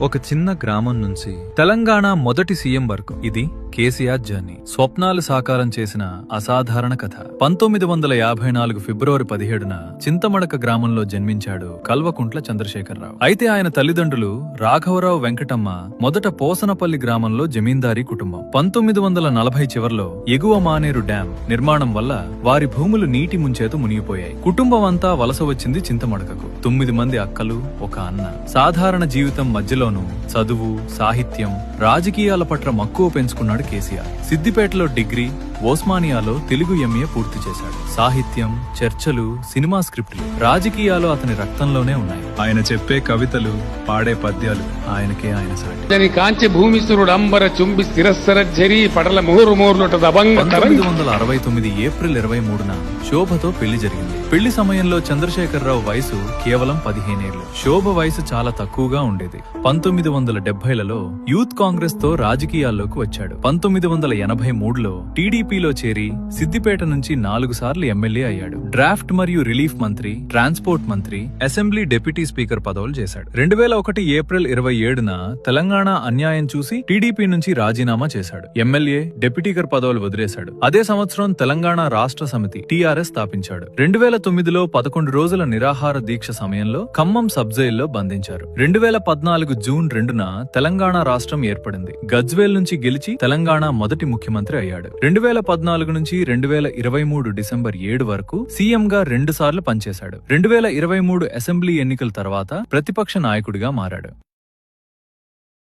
ఒక చిన్న గ్రామం నుంచి తెలంగాణ మొదటి సీఎం వరకు ఇది కేసీఆర్ జర్నీ. స్వప్నాలు సాకారం చేసిన అసాధారణ కథ. 1954 ఫిబ్రవరి 17న చింతమడక గ్రామంలో జన్మించాడు కల్వకుంట్ల చంద్రశేఖరరావు. అయితే ఆయన తల్లిదండ్రులు రాఘవరావు వెంకటమ్మ మొదట పోసనపల్లి గ్రామంలో జమీందారీ కుటుంబం. 1940 చివర్లో ఎగువ మానేరు డ్యాం నిర్మాణం వల్ల వారి భూములు నీటి ముంచేత మునిగిపోయాయి. కుటుంబం అంతా వలస వచ్చింది చింతమడకకు. 9 మంది అక్కలు, ఒక అన్న. సాధారణ జీవితం మధ్యలోనూ చదువు, సాహిత్యం, రాజకీయాల పట్ల మక్కువ పెంచుకున్నాడు కేసీఆర్. సిద్దిపేటలో డిగ్రీ, ఓస్మానియాలో తెలుగు ఎంఏ పూర్తి చేశాడు. సాహిత్యం, చర్చలు, సినిమా స్క్రిప్టులు, రాజకీయాలు అతని రక్తంలోనే ఉన్నాయి. ఆయన చెప్పే కవితలు, పాడే పద్యాలు ఆయనకే ఆయన సాటి. కాంచె భూమిసురుడు అంబర చుంబి స్థిరస్సర జరి పటల మోరు మోర్లుట దబంగ. 1969 ఏప్రిల్ 23న శోభతో పెళ్లి జరిగింది. పెళ్లి సమయంలో చంద్రశేఖరరావు వయసు కేవలం 15 ఏళ్లు. శోభ వయసు చాలా తక్కువగా ఉండేది. 1970లలో యూత్ కాంగ్రెస్ తో రాజకీయాల్లోకి వచ్చాడు. 1983లో టీడీపీలో చేరి సిద్దిపేట నుంచి 4 సార్లు ఎమ్మెల్యే అయ్యాడు. డ్రాఫ్ట్ మరియు రిలీఫ్ మంత్రి, ట్రాన్స్పోర్ట్ మంత్రి, అసెంబ్లీ డిప్యూటీ స్పీకర్ పదవులు చేశాడు. 2001 ఏప్రిల్ 27న తెలంగాణ అన్యాయం చూసి టీడీపీ నుంచి రాజీనామా చేశాడు. ఎమ్మెల్యే, డిప్యూటీకర్ పదవులు వదిలేశాడు. అదే సంవత్సరం తెలంగాణ రాష్ట్ర సమితి టీఆర్ఎస్ స్థాపించాడు. 2009లో 11 రోజుల నిరాహార దీక్ష సమయంలో ఖమ్మం సబ్ జైల్లో బంధించారు. 2014 జూన్ 2న తెలంగాణ రాష్ట్రం ఏర్పడింది. గజ్వేల్ నుంచి గెలిచి తెలంగాణ మొదటి ముఖ్యమంత్రి అయ్యాడు. 2014 నుంచి 2023 డిసెంబర్ 7 వరకు సీఎంగా 2 సార్లు పనిచేశాడు. 2023 అసెంబ్లీ ఎన్నికల తర్వాత ప్రతిపక్ష నాయకుడిగా మారాడు.